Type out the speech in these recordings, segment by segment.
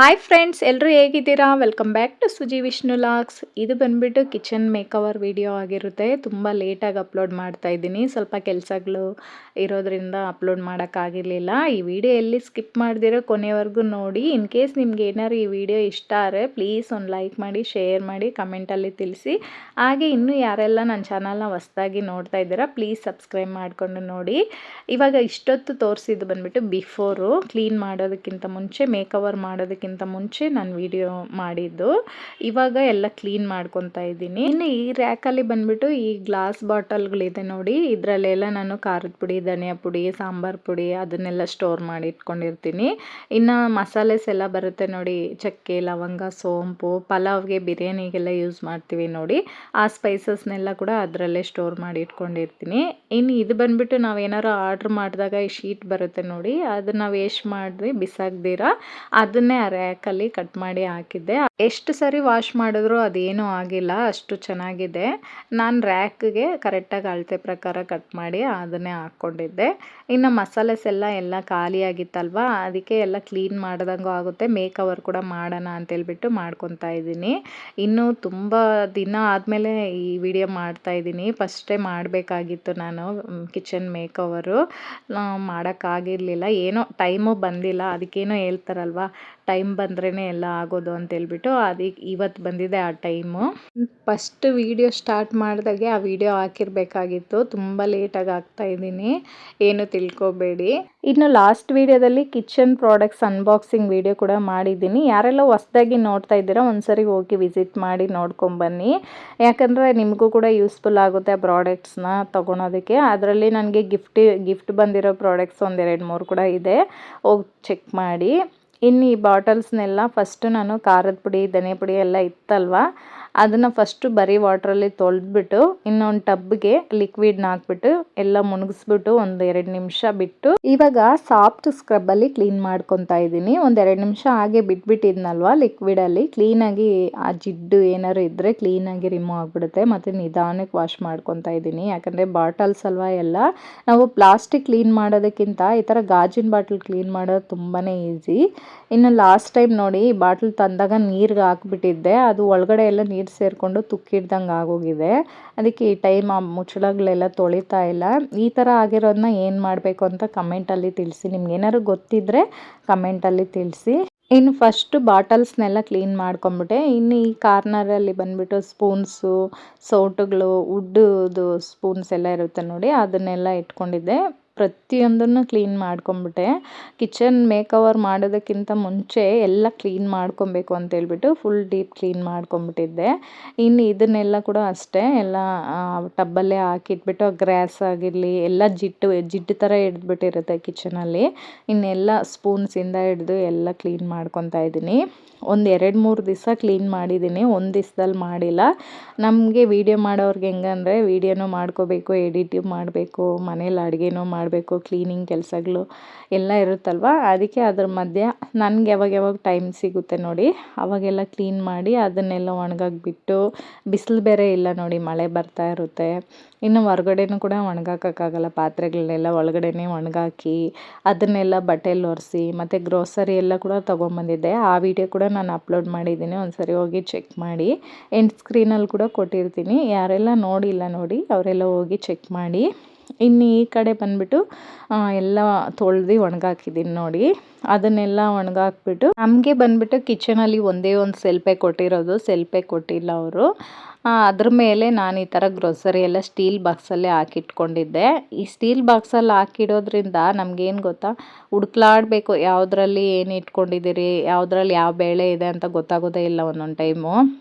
Hi friends, ಎಲ್ಲರೂ ಹೇಗಿದ್ದೀರಾ? Welcome back to Suji Vishnu logs. ಇದು ಬಂದ್ಬಿಟ್ಟು ಕಿಚನ್ ಮೇಕವರ್ ವಿಡಿಯೋ ಆಗಿರುತ್ತೆ. ತುಂಬ ಲೇಟಾಗಿ ಅಪ್ಲೋಡ್ ಮಾಡ್ತಾ ಇದ್ದೀನಿ, ಸ್ವಲ್ಪ ಕೆಲಸಗಳು ಇರೋದ್ರಿಂದ ಅಪ್ಲೋಡ್ ಮಾಡೋಕ್ಕಾಗಿರಲಿಲ್ಲ. ಈ ವಿಡಿಯೋ ಎಲ್ಲಿ ಸ್ಕಿಪ್ ಮಾಡ್ದಿರೋ ಕೊನೆವರೆಗೂ ನೋಡಿ. ಇನ್ ಕೇಸ್ ನಿಮ್ಗೆ ಏನಾದ್ರು ಈ ವಿಡಿಯೋ ಇಷ್ಟ ಆದರೆ ಪ್ಲೀಸ್ ಒಂದು ಲೈಕ್ ಮಾಡಿ, ಶೇರ್ ಮಾಡಿ, ಕಮೆಂಟಲ್ಲಿ ತಿಳಿಸಿ. ಹಾಗೆ ಇನ್ನೂ ಯಾರೆಲ್ಲ ನನ್ನ ಚಾನಲ್ನ ಹೊಸ್ದಾಗಿ ನೋಡ್ತಾ ಇದ್ದೀರಾ ಪ್ಲೀಸ್ ಸಬ್ಸ್ಕ್ರೈಬ್ ಮಾಡಿಕೊಂಡು ನೋಡಿ. ಇವಾಗ ಇಷ್ಟೊತ್ತು ತೋರಿಸಿದ್ದು ಬಂದ್ಬಿಟ್ಟು ಬಿಫೋರು, ಕ್ಲೀನ್ ಮಾಡೋದಕ್ಕಿಂತ ಮುಂಚೆ, ಮೇಕವರ್ ಮಾಡೋದಕ್ಕಿಂತ ಮುಂಚೆ ನಾನು ವಿಡಿಯೋ ಮಾಡಿದ್ದು. ಇವಾಗ ಎಲ್ಲ ಕ್ಲೀನ್ ಮಾಡ್ಕೊತಾ ಇದ್ದೀನಿ. ಇನ್ನು ಈ ರ್ಯಾಕಲ್ಲಿ ಬಂದ್ಬಿಟ್ಟು ಈ ಗ್ಲಾಸ್ ಬಾಟಲ್ಗಳಿದೆ ನೋಡಿ, ಇದರಲ್ಲೆಲ್ಲ ನಾನು ಖಾರದ ಪುಡಿ, ಧನಿಯಾ ಪುಡಿ, ಸಾಂಬಾರ್ ಪುಡಿ ಅದನ್ನೆಲ್ಲ ಸ್ಟೋರ್ ಮಾಡಿ ಇಟ್ಕೊಂಡಿರ್ತೀನಿ. ಇನ್ನು ಮಸಾಲೆಸ್ ಎಲ್ಲ ಬರುತ್ತೆ ನೋಡಿ, ಚಕ್ಕೆ, ಲವಂಗ, ಸೋಂಪು, ಪಲಾವ್ಗೆ, ಬಿರಿಯಾನಿಗೆಲ್ಲ ಯೂಸ್ ಮಾಡ್ತೀವಿ ನೋಡಿ, ಆ ಸ್ಪೈಸಸ್ನೆಲ್ಲ ಕೂಡ ಅದರಲ್ಲೇ ಸ್ಟೋರ್ ಮಾಡಿ ಇಟ್ಕೊಂಡಿರ್ತೀನಿ. ಇನ್ನು ಇದು ಬಂದ್ಬಿಟ್ಟು ನಾವೇನಾರು ಆರ್ಡ್ರ್ ಮಾಡಿದಾಗ ಈ ಶೀಟ್ ಬರುತ್ತೆ ನೋಡಿ, ಅದನ್ನು ವೇಸ್ಟ್ ಮಾಡಿ ಬಿಸಾಕ್ದಿರ ಅದನ್ನೇ ಆ ರ್ಯಾಕಲ್ಲಿ ಕಟ್ ಮಾಡಿ ಹಾಕಿದ್ದೆ. ಎಷ್ಟು ಸರಿ ವಾಶ್ ಮಾಡಿದ್ರು ಅದೇನೂ ಆಗಿಲ್ಲ, ಅಷ್ಟು ಚೆನ್ನಾಗಿದೆ. ನಾನು ರ್ಯಾಕ್ಗೆ ಕರೆಕ್ಟಾಗಿ ಅಳತೆ ಪ್ರಕಾರ ಕಟ್ ಮಾಡಿ ಅದನ್ನೇ ಹಾಕ್ಕೊಂಡಿದ್ದೆ. ಇನ್ನು ಮಸಾಲೆಸ್ ಎಲ್ಲ ಖಾಲಿಯಾಗಿತ್ತಲ್ವ, ಅದಕ್ಕೆ ಎಲ್ಲ ಕ್ಲೀನ್ ಮಾಡ್ದಂಗೂ ಆಗುತ್ತೆ, ಮೇಕವರ್ ಕೂಡ ಮಾಡೋಣ ಅಂತೇಳ್ಬಿಟ್ಟು ಮಾಡ್ಕೊತಾ ಇದ್ದೀನಿ. ಇನ್ನು ತುಂಬ ದಿನ ಆದಮೇಲೆ ಈ ವಿಡಿಯೋ ಮಾಡ್ತಾ ಇದ್ದೀನಿ. ಫಸ್ಟೇ ಮಾಡಬೇಕಾಗಿತ್ತು ನಾನು ಕಿಚನ್ ಮೇಕವರು, ಮಾಡೋಕ್ಕಾಗಿರಲಿಲ್ಲ, ಏನೋ ಟೈಮು ಬಂದಿಲ್ಲ. ಅದಕ್ಕೇನೋ ಹೇಳ್ತಾರಲ್ವ, ಟೈಮ್ ಬಂದ್ರೇ ಎಲ್ಲ ಆಗೋದು ಅಂತೇಳ್ಬಿಟ್ಟು, ಅದಕ್ಕೆ ಇವತ್ತು ಬಂದಿದೆ ಆ ಟೈಮು. ಫಸ್ಟ್ ವಿಡಿಯೋ ಸ್ಟಾರ್ಟ್ ಮಾಡಿದಾಗೆ ಆ ವಿಡಿಯೋ ಹಾಕಿರಬೇಕಾಗಿತ್ತು. ತುಂಬ ಲೇಟಾಗಿ ಹಾಕ್ತಾ ಇದ್ದೀನಿ, ಏನು ತಿಳ್ಕೊಬೇಡಿ. ಇನ್ನು ಲಾಸ್ಟ್ ವಿಡಿಯೋದಲ್ಲಿ ಕಿಚನ್ ಪ್ರಾಡಕ್ಟ್ಸ್ ಅನ್ಬಾಕ್ಸಿಂಗ್ ವಿಡಿಯೋ ಕೂಡ ಮಾಡಿದ್ದೀನಿ. ಯಾರೆಲ್ಲ ಹೊಸದಾಗಿ ನೋಡ್ತಾ ಇದ್ದೀರಾ ಒಂದ್ಸರಿ ಹೋಗಿ ವಿಸಿಟ್ ಮಾಡಿ ನೋಡ್ಕೊಂಬನ್ನಿ, ಯಾಕಂದರೆ ನಿಮಗೂ ಕೂಡ ಯೂಸ್ಫುಲ್ ಆಗುತ್ತೆ ಆ ಪ್ರಾಡಕ್ಟ್ಸ್ನ ತೊಗೊಳೋದಕ್ಕೆ. ಅದರಲ್ಲಿ ನನಗೆ ಗಿಫ್ಟ್ ಬಂದಿರೋ ಪ್ರಾಡಕ್ಟ್ಸ್ ಒಂದು 2-3 ಕೂಡ ಇದೆ, ಹೋಗಿ ಚೆಕ್ ಮಾಡಿ. ಇನ್ನು ಈ ಬಾಟಲ್ಸ್ನೆಲ್ಲ ಫಸ್ಟು ನಾನು ಖಾರದ ಪುಡಿ, ಧನಿಯಾ ಪುಡಿ ಎಲ್ಲ ಇತ್ತಲ್ವ, ಅದನ್ನು ಫಸ್ಟು ಬರೀ ವಾಟ್ರಲ್ಲಿ ತೊಳೆದ್ಬಿಟ್ಟು ಇನ್ನೊಂದು ಟಬ್ಗೆ ಲಿಕ್ವಿಡ್ನ ಹಾಕ್ಬಿಟ್ಟು ಎಲ್ಲ ಮುಣಗಿಸ್ಬಿಟ್ಟು ಒಂದು 2 ನಿಮಿಷ ಬಿಟ್ಟು ಇವಾಗ ಸಾಫ್ಟ್ ಸ್ಕ್ರಬ್ಬಲ್ಲಿ ಕ್ಲೀನ್ ಮಾಡ್ಕೊತಾ ಇದ್ದೀನಿ. ಒಂದು 2 ನಿಮಿಷ ಹಾಗೆ ಬಿಟ್ಬಿಟ್ಟಿದ್ನಲ್ವ ಲಿಕ್ವಿಡಲ್ಲಿ, ಕ್ಲೀನಾಗಿ ಆ ಜಿಡ್ಡು ಏನಾದ್ರು ಇದ್ದರೆ ಕ್ಲೀನಾಗಿ ರಿಮೂವ್ ಆಗಿಬಿಡುತ್ತೆ. ಮತ್ತು ನಿಧಾನಕ್ಕೆ ವಾಶ್ ಮಾಡ್ಕೊತಾ ಇದ್ದೀನಿ, ಯಾಕಂದರೆ ಬಾಟಲ್ಸ್ ಅಲ್ವ ಎಲ್ಲ. ನಾವು ಪ್ಲಾಸ್ಟಿಕ್ ಕ್ಲೀನ್ ಮಾಡೋದಕ್ಕಿಂತ ಈ ಥರ ಗಾಜಿನ ಬಾಟಲ್ ಕ್ಲೀನ್ ಮಾಡೋದು ತುಂಬಾ ಈಸಿ. ಇನ್ನು ಲಾಸ್ಟ್ ಟೈಮ್ ನೋಡಿ, ಈ ಬಾಟ್ಲ್ ತಂದಾಗ ನೀರಿಗೆ ಹಾಕ್ಬಿಟ್ಟಿದ್ದೆ, ಅದು ಒಳಗಡೆ ಎಲ್ಲ ನೀರು ಸೇರಿಕೊಂಡು ತುಕ್ಕಿಡ್ದಂಗೆ ಆಗೋಗಿದೆ. ಅದಕ್ಕೆ ಈ ಟೈಮ್ ಆ ಮುಚ್ಚಳಗಳೆಲ್ಲ ತೊಳಿತಾ ಇಲ್ಲ. ಈ ಥರ ಆಗಿರೋದನ್ನ ಏನು ಮಾಡಬೇಕು ಅಂತ ಕಮೆಂಟಲ್ಲಿ ತಿಳಿಸಿ, ನಿಮ್ಗೆ ಏನಾದ್ರು ಗೊತ್ತಿದ್ದರೆ ಕಮೆಂಟಲ್ಲಿ ತಿಳಿಸಿ. ಇನ್ನು ಫಸ್ಟು ಬಾಟಲ್ಸ್ನೆಲ್ಲ ಕ್ಲೀನ್ ಮಾಡ್ಕೊಂಬಿಟ್ಟೆ. ಇನ್ನು ಈ ಕಾರ್ನರಲ್ಲಿ ಬಂದುಬಿಟ್ಟು ಸ್ಪೂನ್ಸು, ಸೌಟುಗಳು, ವುಡ್ದು ಸ್ಪೂನ್ಸ್ ಎಲ್ಲ ಇರುತ್ತೆ ನೋಡಿ, ಅದನ್ನೆಲ್ಲ ಇಟ್ಕೊಂಡಿದ್ದೆ. ಪ್ರತಿಯೊಂದನ್ನು ಕ್ಲೀನ್ ಮಾಡ್ಕೊಂಬಿಟ್ಟೆ. ಕಿಚನ್ ಮೇಕವರ್ ಮಾಡೋದಕ್ಕಿಂತ ಮುಂಚೆ ಎಲ್ಲ ಕ್ಲೀನ್ ಮಾಡ್ಕೊಬೇಕು ಅಂತೇಳ್ಬಿಟ್ಟು ಫುಲ್ ಡೀಪ್ ಕ್ಲೀನ್ ಮಾಡ್ಕೊಂಬಿಟ್ಟಿದ್ದೆ. ಇನ್ನು ಇದನ್ನೆಲ್ಲ ಕೂಡ ಅಷ್ಟೇ, ಎಲ್ಲ ಟಬ್ಬಲ್ಲೇ ಹಾಕಿಟ್ಬಿಟ್ಟು ಗ್ರಾಸ್ ಆಗಿರಲಿ ಎಲ್ಲ ಜಿಡ್ಡು ಥರ ಹಿಡ್ದುಬಿಟ್ಟಿರುತ್ತೆ ಕಿಚನಲ್ಲಿ. ಇನ್ನೆಲ್ಲ ಸ್ಪೂನ್ಸಿಂದ ಹಿಡ್ದು ಎಲ್ಲ ಕ್ಲೀನ್ ಮಾಡ್ಕೊತಾ ಇದ್ದೀನಿ. ಒಂದು 2-3 ದಿವಸ ಕ್ಲೀನ್ ಮಾಡಿದ್ದೀನಿ, ಒಂದು ದಿವ್ಸದಲ್ಲಿ ಮಾಡಿಲ್ಲ. ನಮಗೆ ವೀಡಿಯೋ ಮಾಡೋರ್ಗೆ ಹೆಂಗಂದರೆ ವೀಡಿಯೋನೂ ಮಾಡ್ಕೋಬೇಕು, ಎಡಿಟು ಮಾಡಬೇಕು, ಮನೇಲಿ ಅಡುಗೆನೂ ಮಾಡಬೇಕು, ಕ್ಲೀನಿಂಗ್ ಕೆಲಸಗಳು ಎಲ್ಲ ಇರುತ್ತಲ್ವ, ಅದಕ್ಕೆ ಅದ್ರ ಮಧ್ಯೆ ನನಗೆ ಯಾವಾಗ ಟೈಮ್ ಸಿಗುತ್ತೆ ನೋಡಿ ಅವಾಗೆಲ್ಲ ಕ್ಲೀನ್ ಮಾಡಿ ಅದನ್ನೆಲ್ಲ ಒಣಗಾಕ್ಬಿಟ್ಟು, ಬಿಸಿಲು ಬೇರೆ ಇಲ್ಲ ನೋಡಿ, ಮಳೆ ಬರ್ತಾ ಇರುತ್ತೆ. ಇನ್ನು ಹೊರ್ಗಡೆನೂ ಕೂಡ ಒಣಗಾಕೋಕ್ಕಾಗಲ್ಲ, ಪಾತ್ರೆಗಳನ್ನೆಲ್ಲ ಒಳಗಡೆನೇ ಒಣಗಾಕಿ ಅದನ್ನೆಲ್ಲ ಬಟ್ಟೆಯಲ್ಲಿ ಒರೆಸಿ, ಮತ್ತು ಗ್ರೋಸರಿ ಎಲ್ಲ ಕೂಡ ತೊಗೊಂಬಂದಿದ್ದೆ. ಆ ವಿಡಿಯೋ ಕೂಡ ನಾನು ಅಪ್ಲೋಡ್ ಮಾಡಿದ್ದೀನಿ, ಒಂದ್ಸರಿ ಹೋಗಿ ಚೆಕ್ ಮಾಡಿ. ಎಂಡ್ ಸ್ಕ್ರೀನಲ್ಲಿ ಕೂಡ ಕೊಟ್ಟಿರ್ತೀನಿ, ಯಾರೆಲ್ಲ ನೋಡಿಲ್ಲ ನೋಡಿ ಅವರೆಲ್ಲ ಹೋಗಿ ಚೆಕ್ ಮಾಡಿ. ಇನ್ನು ಈ ಕಡೆ ಬಂದುಬಿಟ್ಟು ಎಲ್ಲ ತೊಳೆದು ಒಣಗಾಕಿದ್ದೀನಿ ನೋಡಿ, ಅದನ್ನೆಲ್ಲ ಒಣಗಾಕ್ಬಿಟ್ಟು ನಮಗೆ ಬಂದುಬಿಟ್ಟು ಕಿಚನಲ್ಲಿ ಒಂದೇ ಒಂದು ಸೆಲ್ಪೆ ಕೊಟ್ಟಿರೋದು, ಸೆಲ್ಪೆ ಕೊಟ್ಟಿಲ್ಲ ಅವರು. ಅದ್ರ ಮೇಲೆ ನಾನು ಈ ಥರ ಗ್ರೋಸರಿ ಎಲ್ಲ ಸ್ಟೀಲ್ ಬಾಕ್ಸಲ್ಲೇ ಹಾಕಿಟ್ಕೊಂಡಿದ್ದೆ. ಈ ಸ್ಟೀಲ್ ಬಾಕ್ಸಲ್ಲಿ ಹಾಕಿಡೋದ್ರಿಂದ ನಮಗೇನು ಗೊತ್ತಾ, ಹುಡುಕ್ಲಾಡಬೇಕು ಯಾವುದ್ರಲ್ಲಿ ಏನು ಇಟ್ಕೊಂಡಿದ್ದೀರಿ, ಯಾವುದ್ರಲ್ಲಿ ಯಾವ ಬೇಳೆ ಇದೆ ಅಂತ ಗೊತ್ತಾಗೋದೇ ಇಲ್ಲ ಒಂದೊಂದು ಟೈಮು.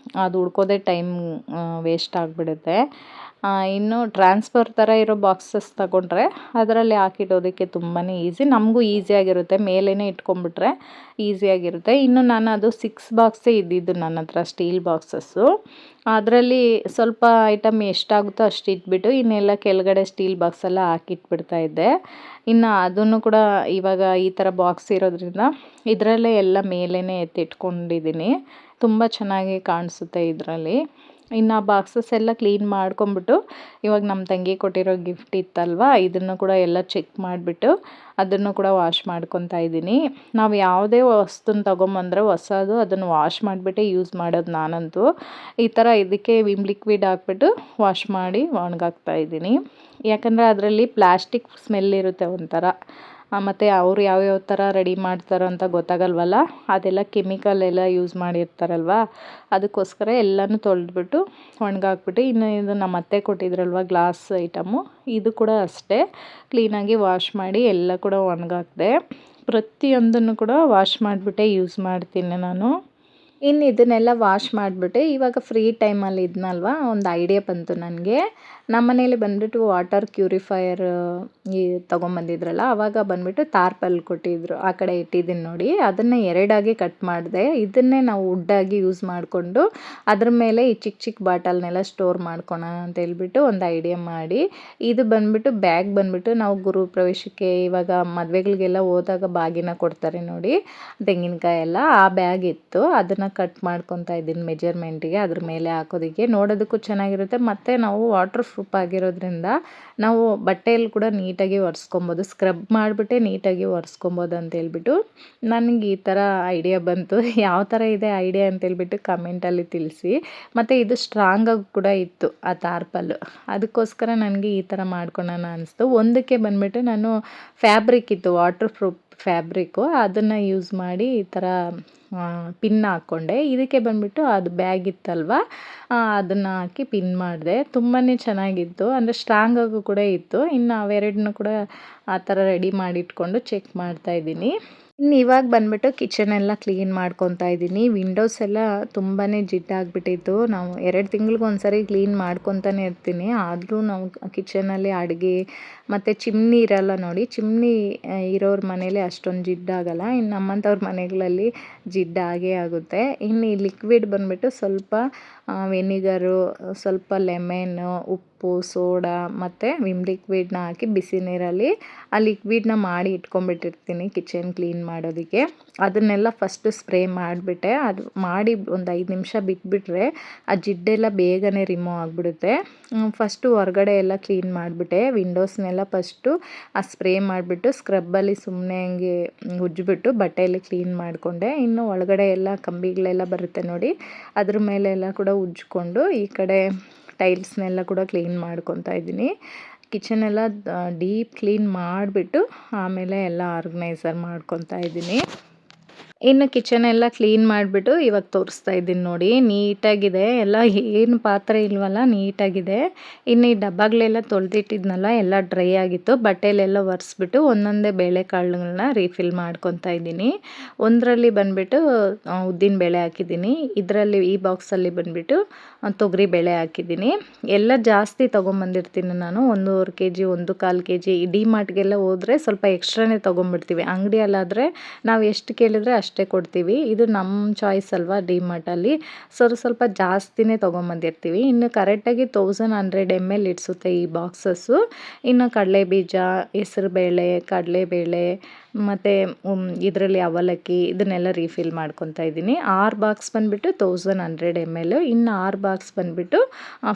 ಅದು ಹುಡ್ಕೋದೇ ಟೈಮ್ ವೇಸ್ಟ್ ಆಗಿಬಿಡುತ್ತೆ. ಇನ್ನು ಟ್ರಾನ್ಸ್ಫರ್ ಥರ ಇರೋ ಬಾಕ್ಸಸ್ ತಗೊಂಡ್ರೆ ಅದರಲ್ಲಿ ಹಾಕಿಡೋದಕ್ಕೆ ತುಂಬಾ ಈಸಿ, ನಮಗೂ ಈಸಿಯಾಗಿರುತ್ತೆ, ಮೇಲೇ ಇಟ್ಕೊಂಡ್ಬಿಟ್ರೆ ಈಸಿಯಾಗಿರುತ್ತೆ. ಇನ್ನು ನಾನು ಅದು 6 ಬಾಕ್ಸೇ ಇದ್ದಿದ್ದು ನನ್ನ ಹತ್ರ, ಸ್ಟೀಲ್ ಬಾಕ್ಸಸ್ಸು. ಅದರಲ್ಲಿ ಸ್ವಲ್ಪ ಐಟಮ್ ಎಷ್ಟಾಗುತ್ತೋ ಅಷ್ಟು ಇಟ್ಬಿಟ್ಟು ಇನ್ನೆಲ್ಲ ಕೆಳಗಡೆ ಸ್ಟೀಲ್ ಬಾಕ್ಸೆಲ್ಲ ಹಾಕಿಟ್ಬಿಡ್ತಾ ಇದ್ದೆ. ಇನ್ನು ಅದನ್ನು ಕೂಡ ಇವಾಗ ಈ ಥರ ಬಾಕ್ಸ್ ಇರೋದ್ರಿಂದ ಇದರಲ್ಲೇ ಎಲ್ಲ ಮೇಲೇ ಎತ್ತಿಟ್ಕೊಂಡಿದ್ದೀನಿ, ತುಂಬ ಚೆನ್ನಾಗಿ ಕಾಣಿಸುತ್ತೆ ಇದರಲ್ಲಿ. ಇನ್ನು ಬಾಕ್ಸಸ್ ಎಲ್ಲ ಕ್ಲೀನ್ ಮಾಡ್ಕೊಂಬಿಟ್ಟು ಇವಾಗ ನಮ್ಮ ತಂಗಿ ಕೊಟ್ಟಿರೋ ಗಿಫ್ಟ್ ಇತ್ತಲ್ವ, ಇದನ್ನು ಕೂಡ ಎಲ್ಲ ಚೆಕ್ ಮಾಡಿಬಿಟ್ಟು ಅದನ್ನು ಕೂಡ ವಾಶ್ ಮಾಡ್ಕೊತಾ ಇದ್ದೀನಿ. ನಾವು ಯಾವುದೇ ವಸ್ತುನ ತೊಗೊಂಬಂದ್ರೆ ಹೊಸದು ಅದನ್ನು ವಾಶ್ ಮಾಡಿಬಿಟ್ಟೆ ಯೂಸ್ ಮಾಡೋದು ನಾನಂತೂ. ಈ ಥರ ಇದಕ್ಕೆ ವಿಮ್ ಲಿಕ್ವಿಡ್ ಹಾಕ್ಬಿಟ್ಟು ವಾಶ್ ಮಾಡಿ ಒಣಗಾಕ್ತಾ ಇದ್ದೀನಿ. ಯಾಕಂದರೆ ಅದರಲ್ಲಿ ಪ್ಲಾಸ್ಟಿಕ್ ಸ್ಮೆಲ್ ಇರುತ್ತೆ ಒಂಥರ, ಮತ್ತು ಅವರು ಯಾವ್ಯಾವ ಥರ ರೆಡಿ ಮಾಡ್ತಾರೋ ಅಂತ ಗೊತ್ತಾಗಲ್ವಲ್ಲ, ಅದೆಲ್ಲ ಕೆಮಿಕಲ್ ಎಲ್ಲ ಯೂಸ್ ಮಾಡಿರ್ತಾರಲ್ವ, ಅದಕ್ಕೋಸ್ಕರ ಎಲ್ಲನೂ ತೊಳೆದ್ಬಿಟ್ಟು ಒಣಗಾಕ್ಬಿಟ್ಟು, ಇನ್ನು ಇದು ನಮ್ಮ ಅತ್ತೆ ಕೊಟ್ಟಿದ್ರಲ್ವ ಗ್ಲಾಸ್ ಐಟಮು, ಇದು ಕೂಡ ಅಷ್ಟೇ ಕ್ಲೀನಾಗಿ ವಾಶ್ ಮಾಡಿ ಎಲ್ಲ ಕೂಡ ಒಣಗಾಕಿದೆ. ಪ್ರತಿಯೊಂದನ್ನು ಕೂಡ ವಾಶ್ ಮಾಡಿಬಿಟ್ಟೆ ಯೂಸ್ ಮಾಡ್ತೀನಿ ನಾನು. ಇನ್ನು ಇದನ್ನೆಲ್ಲ ವಾಶ್ ಮಾಡಿಬಿಟ್ಟು ಇವಾಗ ಫ್ರೀ ಟೈಮಲ್ಲಿ ಇದ್ನಲ್ವ, ಒಂದು ಐಡಿಯಾ ಬಂತು ನನಗೆ. ನಮ್ಮ ಮನೇಲಿ ಬಂದುಬಿಟ್ಟು ವಾಟರ್ ಪ್ಯೂರಿಫೈಯರ್ ತೊಗೊಂಬಂದಿದ್ರಲ್ಲ, ಆವಾಗ ಬಂದುಬಿಟ್ಟು ತಾರ್ಪಲ್ ಕೊಟ್ಟಿದ್ದರು, ಆ ಕಡೆ ಇಟ್ಟಿದ್ದೀನಿ ನೋಡಿ. ಅದನ್ನು ಎರಡಾಗಿ ಕಟ್ ಮಾಡಿದೆ. ಇದನ್ನೇ ನಾವು ವುಡ್ಡಾಗಿ ಯೂಸ್ ಮಾಡಿಕೊಂಡು ಅದ್ರ ಮೇಲೆ ಈ ಚಿಕ್ಕ ಚಿಕ್ಕ ಬಾಟಲ್ನೆಲ್ಲ ಸ್ಟೋರ್ ಮಾಡ್ಕೊಳೋಣ ಅಂತ ಹೇಳ್ಬಿಟ್ಟು ಒಂದು ಐಡಿಯಾ ಮಾಡಿ, ಇದು ಬಂದುಬಿಟ್ಟು ಬ್ಯಾಗ್ ಬಂದುಬಿಟ್ಟು ನಾವು ಗುರು ಪ್ರವೇಶಕ್ಕೆ ಇವಾಗ ಮದುವೆಗಳಿಗೆಲ್ಲ ಹೋದಾಗ ಬಾಗಿನ ಕೊಡ್ತಾರೆ ನೋಡಿ, ತೆಂಗಿನಕಾಯಿ ಎಲ್ಲ, ಆ ಬ್ಯಾಗ್ ಇತ್ತು. ಅದನ್ನು ಕಟ್ ಮಾಡ್ಕೊತಾ ಇದ್ದೀನಿ ಮೆಜರ್ಮೆಂಟಿಗೆ, ಅದ್ರ ಮೇಲೆ ಹಾಕೋದಕ್ಕೆ ನೋಡೋದಕ್ಕೂ ಚೆನ್ನಾಗಿರುತ್ತೆ. ಮತ್ತು ನಾವು ವಾಟರ್ ಪ್ರೂಫ್ ಆಗಿರೋದ್ರಿಂದ ನಾವು ಬಟ್ಟೆಯಲ್ಲಿ ಕೂಡ ನೀಟಾಗಿ ಒರೆಸ್ಕೊಬೋದು, ಸ್ಕ್ರಬ್ ಮಾಡಿಬಿಟ್ಟೆ ನೀಟಾಗಿ ಒರೆಸ್ಕೊಬೋದು ಅಂತ ಹೇಳ್ಬಿಟ್ಟು ನನಗೆ ಈ ಥರ ಐಡಿಯಾ ಬಂತು. ಯಾವ ಥರ ಇದೆ ಐಡಿಯಾ ಅಂತೇಳ್ಬಿಟ್ಟು ಕಮೆಂಟಲ್ಲಿ ತಿಳಿಸಿ. ಮತ್ತು ಇದು ಸ್ಟ್ರಾಂಗಾಗಿ ಕೂಡ ಇತ್ತು ಆ ತಾರ್ಪಲ್ಲು, ಅದಕ್ಕೋಸ್ಕರ ನನಗೆ ಈ ಥರ ಮಾಡ್ಕೊಳ್ಳೋಣ ಅನಿಸ್ತು. ಒಂದಕ್ಕೆ ಬಂದುಬಿಟ್ಟು ನಾನು ಫ್ಯಾಬ್ರಿಕ್ ಇತ್ತು, ವಾಟರ್ ಪ್ರೂಫ್ ಫ್ಯಾಬ್ರಿಕ್ಕು, ಅದನ್ನು ಯೂಸ್ ಮಾಡಿ ಈ ಥರ ಪಿನ್ ಹಾಕ್ಕೊಂಡೆ. ಇದಕ್ಕೆ ಬಂದುಬಿಟ್ಟು ಅದು ಬ್ಯಾಗ್ ಇತ್ತಲ್ವ, ಅದನ್ನು ಹಾಕಿ ಪಿನ್ ಮಾಡಿದೆ. ತುಂಬಾ ಚೆನ್ನಾಗಿತ್ತು, ಅಂದರೆ ಸ್ಟ್ರಾಂಗಾಗೂ ಕೂಡ ಇತ್ತು. ಇನ್ನು ಅವೆರಡನ್ನೂ ಕೂಡ ಆ ಥರ ರೆಡಿ ಮಾಡಿಟ್ಕೊಂಡು ಚೆಕ್ ಮಾಡ್ತಾಯಿದ್ದೀನಿ. ಇನ್ನು ಇವಾಗ ಬಂದುಬಿಟ್ಟು ಕಿಚನೆಲ್ಲ ಕ್ಲೀನ್ ಮಾಡ್ಕೊತಾ ಇದ್ದೀನಿ. ವಿಂಡೋಸ್ ಎಲ್ಲ ತುಂಬಾ ಜಿಡ್ಡಾಗಿಬಿಟ್ಟಿತ್ತು. ನಾವು 2 ತಿಂಗಳಿಗೊಂದ್ಸರಿ ಕ್ಲೀನ್ ಮಾಡ್ಕೊತಾನೆ ಇರ್ತೀನಿ. ಆದರೂ ನಾವು ಕಿಚನಲ್ಲಿ ಅಡುಗೆ ಮತ್ತು ಚಿಮ್ನಿ ಇರಲ್ಲ ನೋಡಿ, ಚಿಮ್ನಿ ಇರೋರ ಮನೇಲಿ ಅಷ್ಟೊಂದು ಜಿಡ್ಡಾಗಲ್ಲ. ಇನ್ನು ನಮ್ಮಂಥವ್ರ ಮನೆಗಳಲ್ಲಿ ಜಿಡ್ಡಾಗೇ ಆಗುತ್ತೆ. ಇನ್ನು ಈ ಲಿಕ್ವಿಡ್ ಬಂದುಬಿಟ್ಟು ಸ್ವಲ್ಪ ವೆನಿಗರು, ಸ್ವಲ್ಪ ಲೆಮನ್ನು, ಉಪ್ಪು, ಸೋಡಾ ಮತ್ತು ವಿಮ್ ಲಿಕ್ವಿಡ್ನ ಹಾಕಿ ಬಿಸಿ ನೀರಲ್ಲಿ ಆ ಲಿಕ್ವಿಡ್ನ ಮಾಡಿ ಇಟ್ಕೊಂಡ್ಬಿಟ್ಟಿರ್ತೀನಿ ಕಿಚನ್ ಕ್ಲೀನ್ ಮಾಡೋದಕ್ಕೆ. ಅದನ್ನೆಲ್ಲ ಫಸ್ಟು ಸ್ಪ್ರೇ ಮಾಡಿಬಿಟ್ಟೆ, ಅದು ಮಾಡಿ ಒಂದು 5 ನಿಮಿಷ ಬಿಟ್ಬಿಟ್ರೆ ಆ ಜಿಡ್ಡೆಲ್ಲ ಬೇಗನೆ ರಿಮೂವ್ ಆಗಿಬಿಡುತ್ತೆ. ಫಸ್ಟು ಹೊರಗಡೆ ಎಲ್ಲ ಕ್ಲೀನ್ ಮಾಡಿಬಿಟ್ಟೆ, ವಿಂಡೋಸ್ನೆಲ್ಲ ಫಸ್ಟು ಆ ಸ್ಪ್ರೇ ಮಾಡಿಬಿಟ್ಟು ಸ್ಕ್ರಬ್ಬಲ್ಲಿ ಸುಮ್ಮನೆ ಹಂಗೆ ಉಜ್ಜಿಬಿಟ್ಟು ಬಟ್ಟೆಯಲ್ಲಿ ಕ್ಲೀನ್ ಮಾಡಿಕೊಂಡೆ. ಇನ್ನು ಒಳಗಡೆ ಎಲ್ಲ ಕಂಬಿಗಳೆಲ್ಲ ಬರುತ್ತೆ ನೋಡಿ, ಅದ್ರ ಮೇಲೆಲ್ಲ ಕೂಡ ಉಜ್ಜಿಕೊಂಡು ಈ ಕಡೆ ಟೈಲ್ಸ್ನೆಲ್ಲ ಕೂಡ ಕ್ಲೀನ್ ಮಾಡ್ಕೊತಾ ಇದ್ದೀನಿ. ಕಿಚನೆಲ್ಲ ಡೀಪ್ ಕ್ಲೀನ್ ಮಾಡಿಬಿಟ್ಟು ಆಮೇಲೆ ಎಲ್ಲ ಆರ್ಗನೈಸರ್ ಮಾಡ್ಕೊತಾ ಇದ್ದೀನಿ. ಇನ್ನು ಕಿಚನೆಲ್ಲ ಕ್ಲೀನ್ ಮಾಡಿಬಿಟ್ಟು ಇವಾಗ ತೋರಿಸ್ತಾ ಇದ್ದೀನಿ ನೋಡಿ, ನೀಟಾಗಿದೆ ಎಲ್ಲ, ಏನು ಪಾತ್ರೆ ಇಲ್ವಲ್ಲ, ನೀಟಾಗಿದೆ. ಇನ್ನು ಈ ಡಬ್ಬಗಳೆಲ್ಲ ತೊಳೆದಿಟ್ಟಿದ್ನಲ್ಲ, ಎಲ್ಲ ಡ್ರೈ ಆಗಿತ್ತು. ಬಟ್ಟೆಲೆಲ್ಲ ಒರೆಸ್ಬಿಟ್ಟು ಒಂದೊಂದೇ ಬೇಳೆಕಾಳುಗಳನ್ನ ರೀಫಿಲ್ ಮಾಡ್ಕೊತಾ ಇದ್ದೀನಿ. ಒಂದರಲ್ಲಿ ಬಂದುಬಿಟ್ಟು ಉದ್ದಿನಬೇಳೆ ಹಾಕಿದ್ದೀನಿ, ಇದರಲ್ಲಿ ಈ ಬಾಕ್ಸಲ್ಲಿ ಬಂದುಬಿಟ್ಟು ತೊಗರಿ ಬೇಳೆ ಹಾಕಿದ್ದೀನಿ. ಎಲ್ಲ ಜಾಸ್ತಿ ತೊಗೊಂಬಂದಿರ್ತೀನಿ ನಾನು, 1.5 kg 1/4 kg. ಡಿ ಮಾರ್ಟ್ಗೆಲ್ಲ ಹೋದರೆ ಸ್ವಲ್ಪ ಎಕ್ಸ್ಟ್ರಾನೇ ತೊಗೊಂಬಿಡ್ತೀವಿ, ಅಂಗಡಿಯಲ್ಲಾದರೆ ನಾವು ಎಷ್ಟು ಕೇಳಿದ್ರೆ ಅಷ್ಟೇ ಕೊಡ್ತೀವಿ. ಇದು ನಮ್ಮ ಚಾಯ್ಸ್ ಅಲ್ವಾ ಡಿ ಮಾರ್ಟಲ್ಲಿ, ಸ್ವಲ್ಪ ಜಾಸ್ತಿನೇ ತೊಗೊಂಬಂದಿರ್ತೀವಿ. ಇನ್ನು ಕರೆಕ್ಟಾಗಿ 1100 ml ಇಡಿಸುತ್ತೆ ಈ ಬಾಕ್ಸಸ್ಸು. ಇನ್ನು ಕಡಲೆಬೀಜ, ಹೆಸರುಬೇಳೆ, ಕಡಲೆಬೇಳೆ ಮತ್ತು ಇದರಲ್ಲಿ ಅವಲಕ್ಕಿ, ಇದನ್ನೆಲ್ಲ ರೀಫಿಲ್ ಮಾಡ್ಕೊತಾ ಇದ್ದೀನಿ. 6 ಬಾಕ್ಸ್ ಬಂದುಬಿಟ್ಟು 1100 ml, ಇನ್ನು 6 ಬಾಕ್ಸ್ ಬಂದುಬಿಟ್ಟು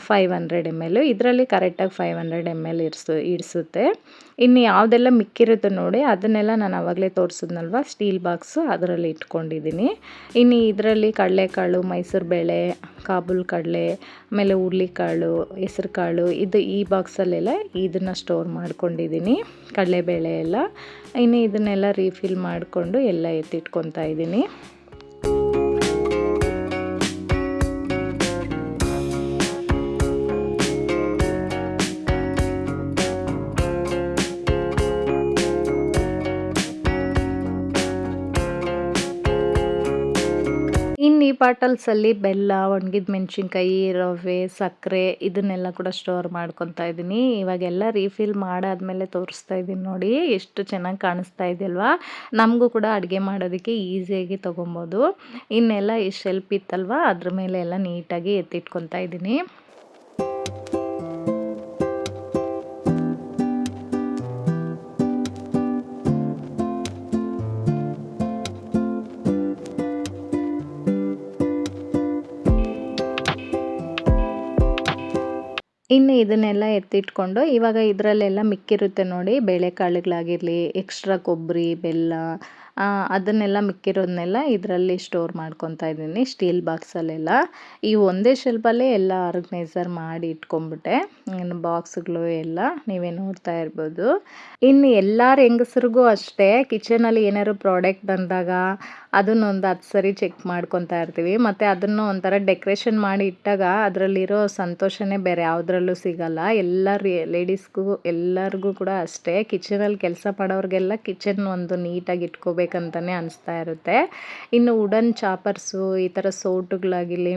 500 ml. ಇದರಲ್ಲಿ ಕರೆಕ್ಟಾಗಿ 500 ml ಇಡಿಸುತ್ತೆ. ಇನ್ನು ಯಾವುದೆಲ್ಲ ಮಿಕ್ಕಿರುತ್ತೆ ನೋಡಿ, ಅದನ್ನೆಲ್ಲ ನಾನು ಆವಾಗಲೇ ತೋರಿಸಿದ್ನಲ್ವ ಸ್ಟೀಲ್ ಬಾಕ್ಸು, ಅದರಲ್ಲಿ ಇಟ್ಕೊಂಡಿದ್ದೀನಿ. ಇನ್ನು ಇದರಲ್ಲಿ ಕಡಲೆಕಾಳು, ಮೈಸೂರು ಬೇಳೆ, ಕಾಬೂಲ್ ಕಡಲೆ, ಆಮೇಲೆ ಹುರುಳಿಕಾಳು, ಹೆಸರು ಕಾಳು, ಇದು ಈ ಬಾಕ್ಸಲ್ಲೆಲ್ಲ ಇದನ್ನು ಸ್ಟೋರ್ ಮಾಡ್ಕೊಂಡಿದ್ದೀನಿ, ಕಡಲೆಬೇಳೆ ಎಲ್ಲ. ಇನ್ನು ಇದನ್ನೆಲ್ಲ ರೀಫಿಲ್ ಮಾಡಿಕೊಂಡು ಎಲ್ಲ ಎತ್ತಿಟ್ಕೊತಾ ಇದ್ದೀನಿ. ಇನ್ನು ಈ ಬಾಟಲ್ಸಲ್ಲಿ ಬೆಲ್ಲ, ಒಣಗಿದ ಮೆಣಸಿನ್ಕಾಯಿ, ರವೆ, ಸಕ್ಕರೆ ಇದನ್ನೆಲ್ಲ ಕೂಡ ಸ್ಟೋರ್ ಮಾಡ್ಕೊತಾ ಇದ್ದೀನಿ. ಇವಾಗೆಲ್ಲ ರೀಫಿಲ್ ಮಾಡಾದ್ಮೇಲೆ ತೋರಿಸ್ತಾ ಇದ್ದೀನಿ ನೋಡಿ, ಎಷ್ಟು ಚೆನ್ನಾಗಿ ಕಾಣಿಸ್ತಾ ಇದೆಯಲ್ವಾ. ನಮಗೂ ಕೂಡ ಅಡುಗೆ ಮಾಡೋದಕ್ಕೆ ಈಸಿಯಾಗಿ ತೊಗೊಬೋದು. ಇನ್ನೆಲ್ಲ ಈ ಶೆಲ್ಫ್ ಇತ್ತಲ್ವ, ಅದ್ರ ಮೇಲೆ ಎಲ್ಲ ನೀಟಾಗಿ ಎತ್ತಿಟ್ಕೊತಾ ಇದ್ದೀನಿ. ಇನ್ನು ಇದನ್ನೆಲ್ಲ ಎತ್ತಿಟ್ಕೊಂಡು ಇವಾಗ ಇದರಲ್ಲೆಲ್ಲ ಮಿಕ್ಕಿರುತ್ತೆ ನೋಡಿ, ಬೇಳೆಕಾಳುಗಳಾಗಿರಲಿ, ಎಕ್ಸ್ಟ್ರಾ ಕೊಬ್ಬರಿ, ಬೆಲ್ಲ, ಅದನ್ನೆಲ್ಲ ಮಿಕ್ಕಿರೋದನ್ನೆಲ್ಲ ಇದರಲ್ಲಿ ಸ್ಟೋರ್ ಮಾಡ್ಕೊತಾ ಇದ್ದೀನಿ ಸ್ಟೀಲ್ ಬಾಕ್ಸಲ್ಲೆಲ್ಲ. ಈ ಒಂದೇ ಶೆಲ್ಫಲ್ಲೇ ಎಲ್ಲ ಆರ್ಗನೈಸರ್ ಮಾಡಿ ಇಟ್ಕೊಂಡ್ಬಿಟ್ಟೆ, ಇನ್ನು ಬಾಕ್ಸ್ಗಳು ಎಲ್ಲ ನೀವೇ ನೋಡ್ತಾ ಇರ್ಬೋದು. ಇನ್ನು ಎಲ್ಲರ ಹೆಂಗಸ್ರಿಗೂ ಅಷ್ಟೇ, ಕಿಚನಲ್ಲಿ ಏನಾದ್ರು ಪ್ರಾಡಕ್ಟ್ ಬಂದಾಗ ಅದನ್ನೊಂದು 10 ಸರಿ ಚೆಕ್ ಮಾಡ್ಕೊತಾ ಇರ್ತೀವಿ. ಮತ್ತು ಅದನ್ನು ಒಂಥರ ಡೆಕೋರೇಷನ್ ಮಾಡಿ ಇಟ್ಟಾಗ ಅದರಲ್ಲಿರೋ ಸಂತೋಷನೇ ಬೇರೆ ಯಾವುದ್ರಲ್ಲೂ ಸಿಗಲ್ಲ. ಎಲ್ಲ ಲೇಡೀಸ್ಗೂ ಎಲ್ಲರಿಗೂ ಕೂಡ ಅಷ್ಟೇ, ಕಿಚನಲ್ಲಿ ಕೆಲಸ ಮಾಡೋರಿಗೆಲ್ಲ ಕಿಚನ್ ಒಂದು ನೀಟಾಗಿ ಇಟ್ಕೋಬೇಕಂತಲೇ ಅನಿಸ್ತಾ ಇರುತ್ತೆ. ಇನ್ನು ವುಡನ್ ಚಾಪರ್ಸು, ಈ ಥರ ಸೌಟುಗಳಾಗಿರಲಿ,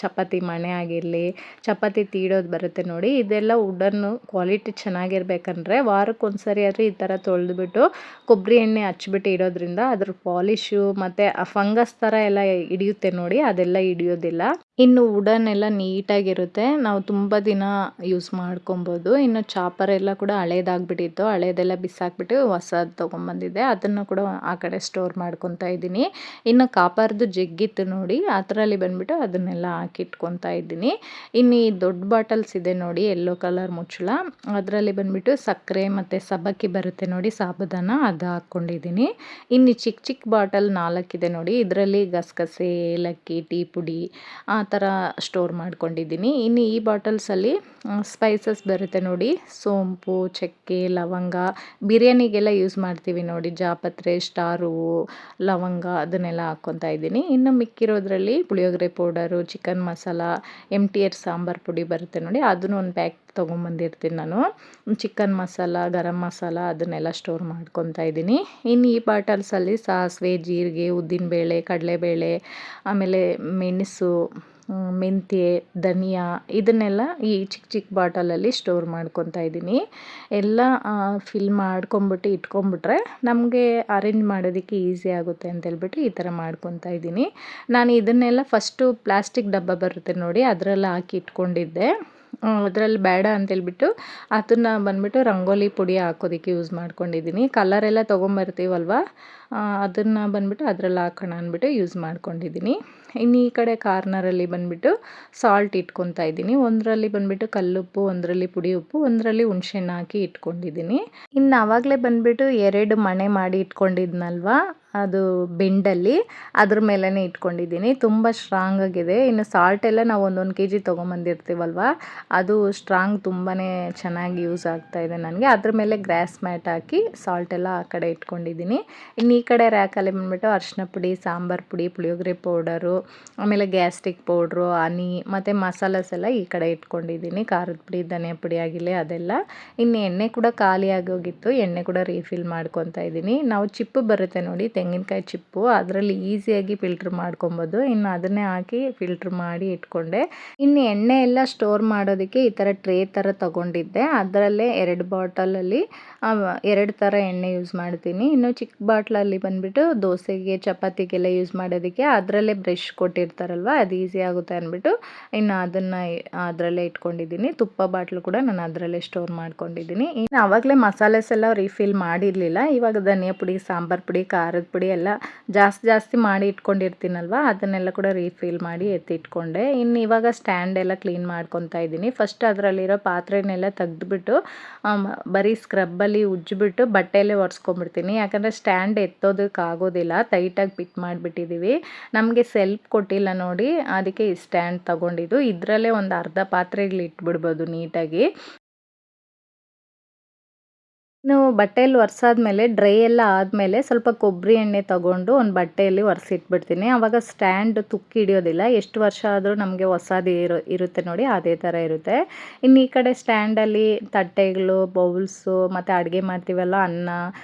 ಚಪಾತಿ ಮಣೆ ಆಗಿರಲಿ, ಚಪಾತಿ ತೀಡೋದು ಬರುತ್ತೆ ನೋಡಿ, ಇದೆಲ್ಲ ವುಡನ್ನು ಕ್ವಾಲಿಟಿ ಚೆನ್ನಾಗಿರ್ಬೇಕಂದ್ರೆ ವಾರಕ್ಕೊಂದ್ಸರಿ ಆದರೂ ಈ ಥರ ತೊಳೆದ್ಬಿಟ್ಟು ಕೊಬ್ಬರಿ ಎಣ್ಣೆ ಹಚ್ಬಿಟ್ಟು ಇಡೋದ್ರಿಂದ ಅದ್ರ ಪಾಲಿಶು ಮತ್ತು ಆ ಫಂಗಸ್ ಥರ ಎಲ್ಲ ಹಿಡಿಯುತ್ತೆ ನೋಡಿ, ಅದೆಲ್ಲ ಹಿಡಿಯೋದಿಲ್ಲ. ಇನ್ನು ವುಡನ್ ಎಲ್ಲ ನೀಟಾಗಿರುತ್ತೆ, ನಾವು ತುಂಬ ದಿನ ಯೂಸ್ ಮಾಡ್ಕೊಬೋದು. ಇನ್ನು ಚಾಪರ್ ಎಲ್ಲ ಕೂಡ ಹಳೇದಾಗ್ಬಿಟ್ಟಿತ್ತು, ಹಳೇದೆಲ್ಲ ಬಿಸಾಕ್ಬಿಟ್ಟು ಹೊಸದು ತೊಗೊಂಬಂದಿದ್ದೆ, ಅದನ್ನು ಕೂಡ ಆ ಕಡೆ ಸ್ಟೋರ್ ಮಾಡ್ಕೊತಾ ಇದ್ದೀನಿ. ಇನ್ನು ಕಾಪರ್ದು ಜಗ್ಗಿತ್ತು ನೋಡಿ, ಅದರಲ್ಲಿ ಬಂದುಬಿಟ್ಟು ಅದನ್ನೆಲ್ಲ ಹಾಕಿಟ್ಕೊತಾ ಇದ್ದೀನಿ. ಇನ್ನು ಈ ದೊಡ್ಡ ಬಾಟಲ್ಸ್ ಇದೆ ನೋಡಿ, ಯೆಲ್ಲೋ ಕಲರ್ ಮುಚ್ಚಳ, ಅದರಲ್ಲಿ ಬಂದುಬಿಟ್ಟು ಸಕ್ಕರೆ ಮತ್ತು ಸಬ್ಬಕ್ಕಿ ಬರುತ್ತೆ ನೋಡಿ, ಸಾಬುದಾನ, ಅದು ಹಾಕ್ಕೊಂಡಿದ್ದೀನಿ. ಇನ್ನು ಚಿಕ್ಕ ಚಿಕ್ಕ ಬಾಟಲ್ 4 ಇದೆ ನೋಡಿ, ಇದರಲ್ಲಿ ಗಸಗಸೆ, ಏಲಕ್ಕಿ, ಟೀ ಪುಡಿ ಆ ಥರ ಸ್ಟೋರ್ ಮಾಡ್ಕೊಂಡಿದ್ದೀನಿ. ಇನ್ನು ಈ ಬಾಟಲ್ಸಲ್ಲಿ ಸ್ಪೈಸಸ್ ಬರುತ್ತೆ ನೋಡಿ, ಸೋಂಪು, ಚಕ್ಕೆ, ಲವಂಗ, ಬಿರಿಯಾನಿಗೆಲ್ಲ ಯೂಸ್ ಮಾಡ್ತೀವಿ ನೋಡಿ, ಜಾಪತ್ರೆ, ಸ್ಟಾರ್ ಹೂವು, ಲವಂಗ, ಅದನ್ನೆಲ್ಲ ಹಾಕ್ಕೊತಾ ಇದ್ದೀನಿ. ಇನ್ನು ಮಿಕ್ಕಿರೋದ್ರಲ್ಲಿ ಪುಳಿಯೋಗರೆ powder, chicken masala, MTR sambar ಪುಡಿ ಬರುತ್ತೆ ನೋಡಿ, ಅದನ್ನು ಒಂದು ಪ್ಯಾಕ್ ತೊಗೊಂಬಂದಿರ್ತೀನಿ ನಾನು. ಚಿಕನ್ ಮಸಾಲ, ಗರಂ ಮಸಾಲ, ಅದನ್ನೆಲ್ಲ ಸ್ಟೋರ್ ಮಾಡ್ಕೊತಾ ಇದ್ದೀನಿ. ಇನ್ನು ಈ ಬಾಟಲ್ಸಲ್ಲಿ ಸಾಸಿವೆ, ಜೀರಿಗೆ, ಉದ್ದಿನಬೇಳೆ, ಕಡಲೆಬೇಳೆ, ಆಮೇಲೆ ಮೆಣಸು, ಮೆಂತ್ಯ, ಧನಿಯಾ, ಇದನ್ನೆಲ್ಲ ಈ ಚಿಕ್ಕ ಚಿಕ್ಕ ಬಾಟಲಲ್ಲಿ ಸ್ಟೋರ್ ಮಾಡ್ಕೊತಾ ಇದ್ದೀನಿ. ಎಲ್ಲ ಫಿಲ್ ಮಾಡ್ಕೊಂಬಿಟ್ಟು ಇಟ್ಕೊಂಬಿಟ್ರೆ ನಮಗೆ ಅರೇಂಜ್ ಮಾಡೋದಕ್ಕೆ ಈಸಿ ಆಗುತ್ತೆ ಅಂತೇಳ್ಬಿಟ್ಟು ಈ ಥರ ಮಾಡ್ಕೊತಾ ಇದ್ದೀನಿ. ನಾನು ಇದನ್ನೆಲ್ಲ ಫಸ್ಟು ಪ್ಲಾಸ್ಟಿಕ್ ಡಬ್ಬ ಬರುತ್ತೆ ನೋಡಿ, ಅದರಲ್ಲಿ ಹಾಕಿ ಇಟ್ಕೊಂಡಿದ್ದೆ. ಅದರಲ್ಲಿ ಬೇಡ ಅಂತೇಳ್ಬಿಟ್ಟು ಅದನ್ನು ಬಂದುಬಿಟ್ಟು ರಂಗೋಲಿ ಪುಡಿ ಹಾಕೋದಕ್ಕೆ ಯೂಸ್ ಮಾಡ್ಕೊಂಡಿದ್ದೀನಿ. ಕಲರೆಲ್ಲ ತೊಗೊಂಬರ್ತೀವಲ್ವ, ಅದನ್ನು ಬಂದುಬಿಟ್ಟು ಅದರಲ್ಲಿ ಹಾಕೋಣ ಅಂದ್ಬಿಟ್ಟು ಯೂಸ್ ಮಾಡ್ಕೊಂಡಿದ್ದೀನಿ. ಇನ್ನು ಈ ಕಡೆ ಕಾರ್ನರಲ್ಲಿ ಬಂದುಬಿಟ್ಟು ಸಾಲ್ಟ್ ಇಟ್ಕೊತಾ ಇದ್ದೀನಿ. ಒಂದರಲ್ಲಿ ಬಂದುಬಿಟ್ಟು ಕಲ್ಲುಪ್ಪು, ಒಂದರಲ್ಲಿ ಪುಡಿ ಉಪ್ಪು, ಒಂದರಲ್ಲಿ ಹುಣ್ಸೆಹಣ್ಣು ಹಾಕಿ ಇಟ್ಕೊಂಡಿದ್ದೀನಿ. ಇನ್ನು ಆವಾಗಲೇ ಬಂದುಬಿಟ್ಟು 2 ಮಣೆ ಮಾಡಿ ಇಟ್ಕೊಂಡಿದ್ನಲ್ವ, ಅದು ಬೆಂಡಲ್ಲಿ ಅದ್ರ ಮೇಲೇ ಇಟ್ಕೊಂಡಿದ್ದೀನಿ, ತುಂಬ ಸ್ಟ್ರಾಂಗ್ ಆಗಿದೆ. ಇನ್ನು ಸಾಲ್ಟ್ ಎಲ್ಲ ನಾವು 1 kg ತೊಗೊಂಬಂದಿರ್ತೀವಲ್ವ, ಅದು ಸ್ಟ್ರಾಂಗ್ ತುಂಬಾ ಚೆನ್ನಾಗಿ ಯೂಸ್ ಆಗ್ತಾ ಇದೆ ನನಗೆ. ಅದ್ರ ಮೇಲೆ ಗ್ರಾಸ್ ಮ್ಯಾಟ್ ಹಾಕಿ ಸಾಲ್ಟ್ ಎಲ್ಲ ಆ ಕಡೆ ಇಟ್ಕೊಂಡಿದ್ದೀನಿ. ಇನ್ನು ಈ ಕಡೆ ರ್ಯಾಕಲ್ಲಿ ಬಂದುಬಿಟ್ಟು ಅರಿಶಿನ ಪುಡಿ, ಸಾಂಬಾರು ಪುಡಿ, ಪುಳಿಯೋಗರೆ ಪೌಡರು, ಆಮೇಲೆ ಗ್ಯಾಸ್ಟ್ರಿಕ್ ಪೌಡ್ರು, ಹನಿ ಮತ್ತು ಮಸಾಲಾಸ್ ಎಲ್ಲ ಈ ಕಡೆ ಇಟ್ಕೊಂಡಿದ್ದೀನಿ. ಖಾರದ ಪುಡಿ, ಧನಿಯಾ ಪುಡಿ ಆಗಿರಲಿ ಅದೆಲ್ಲ. ಇನ್ನು ಎಣ್ಣೆ ಕೂಡ ಖಾಲಿ ಆಗೋಗಿತ್ತು, ಎಣ್ಣೆ ಕೂಡ ರೀಫಿಲ್ ಮಾಡ್ಕೊತಾ ಇದ್ದೀನಿ. ನಾವು ಚಿಪ್ಪು ಬರುತ್ತೆ ನೋಡಿ, ತೆಂಗಿನಕಾಯಿ ಚಿಪ್ಪು, ಅದರಲ್ಲಿ ಈಸಿಯಾಗಿ ಫಿಲ್ಟ್ರ್ ಮಾಡ್ಕೊಬೋದು. ಇನ್ನು ಅದನ್ನೇ ಹಾಕಿ ಫಿಲ್ಟ್ರ್ ಮಾಡಿ ಇಟ್ಕೊಂಡೆ. ಇನ್ನು ಎಣ್ಣೆ ಎಲ್ಲ ಸ್ಟೋರ್ ಮಾಡೋದಕ್ಕೆ ಈ ಥರ ಟ್ರೇ ಥರ ತೊಗೊಂಡಿದ್ದೆ, ಅದರಲ್ಲೇ 2 ಬಾಟಲಲ್ಲಿ 2 ಥರ ಎಣ್ಣೆ ಯೂಸ್ ಮಾಡ್ತೀನಿ. ಇನ್ನು ಚಿಕ್ಕ ಬಾಟ್ಲಲ್ಲಿ ಬಂದುಬಿಟ್ಟು ದೋಸೆಗೆ, ಚಪಾತಿಗೆಲ್ಲ ಯೂಸ್ ಮಾಡೋದಕ್ಕೆ ಅದರಲ್ಲೇ ಬ್ರಷ್ ಕೊಟ್ಟಿರ್ತಾರಲ್ವ, ಅದು ಈಸಿ ಆಗುತ್ತೆ ಅಂದ್ಬಿಟ್ಟು ಇನ್ನು ಅದನ್ನು ಅದರಲ್ಲೇ ಇಟ್ಕೊಂಡಿದ್ದೀನಿ. ತುಪ್ಪ ಬಾಟ್ಲು ಕೂಡ ನಾನು ಅದರಲ್ಲೇ ಸ್ಟೋರ್ ಮಾಡ್ಕೊಂಡಿದ್ದೀನಿ. ಇನ್ನು ಆವಾಗಲೇ ಮಸಾಲೆಸ್ ಎಲ್ಲ ರೀಫಿಲ್ ಮಾಡಿರಲಿಲ್ಲ, ಇವಾಗ ಧನಿಯಾ ಪುಡಿ, ಸಾಂಬಾರು ಪುಡಿ, ಖಾರದ ಪುಡಿ ಎಲ್ಲ ಜಾಸ್ತಿ ಮಾಡಿ ಇಟ್ಕೊಂಡಿರ್ತೀನಲ್ವ, ಅದನ್ನೆಲ್ಲ ಕೂಡ ರೀಫಿಲ್ ಮಾಡಿ ಎತ್ತಿಟ್ಕೊಂಡೆ. ಇನ್ನು ಇವಾಗ ಸ್ಟ್ಯಾಂಡ್ ಎಲ್ಲ ಕ್ಲೀನ್ ಮಾಡ್ಕೊತಾ ಇದ್ದೀನಿ. ಫಸ್ಟ್ ಅದರಲ್ಲಿರೋ ಪಾತ್ರೆನೆಲ್ಲ ತೆಗೆದುಬಿಟ್ಟು ಬರೀ ಸ್ಕ್ರಬ್ಬಲ್ಲಿ ಉಜ್ಜಿಬಿಟ್ಟು ಬಟ್ಟೆಯಲ್ಲೇ ಒರೆಸ್ಕೊಂಡ್ಬಿಡ್ತೀನಿ. ಯಾಕಂದರೆ ಸ್ಟ್ಯಾಂಡ್ ಎತ್ತೋದಕ್ಕಾಗೋದಿಲ್ಲ, ಟೈಟಾಗಿ ಫಿಟ್ ಮಾಡಿಬಿಟ್ಟಿದ್ದೀವಿ. ನಮಗೆ ಸೆಲ್ಫ್ ಕೊಟ್ಟಿಲ್ಲ ನೋಡಿ, ಅದಕ್ಕೆ ಈ ಸ್ಟ್ಯಾಂಡ್ ತೊಗೊಂಡಿದ್ದು. ಇದರಲ್ಲೇ ಒಂದು ಅರ್ಧ ಪಾತ್ರೆಗಳು ಇಟ್ಬಿಡ್ಬೋದು ನೀಟಾಗಿ. ಇನ್ನು ಬಟ್ಟೆಯಲ್ಲಿ ಒರೆಸಾದ್ಮೇಲೆ ಡ್ರೈ ಎಲ್ಲ ಆದಮೇಲೆ ಸ್ವಲ್ಪ ಕೊಬ್ಬರಿ ಎಣ್ಣೆ ತಗೊಂಡು ಒಂದು ಬಟ್ಟೆಯಲ್ಲಿ ಒರೆಸಿಟ್ಬಿಡ್ತೀನಿ. ಆವಾಗ ಸ್ಟ್ಯಾಂಡ್ ತುಕ್ಕು ಹಿಡಿಯೋದಿಲ್ಲ, ಎಷ್ಟು ವರ್ಷ ಆದರೂ ನಮಗೆ ಹೊಸದು ಇರುತ್ತೆ ನೋಡಿ, ಅದೇ ಥರ ಇರುತ್ತೆ. ಇನ್ನು ಈ ಕಡೆ ಸ್ಟ್ಯಾಂಡಲ್ಲಿ ತಟ್ಟೆಗಳು, ಬೌಲ್ಸು ಮತ್ತು ಅಡುಗೆ ಮಾಡ್ತೀವಲ್ಲ ಅನ್ನ,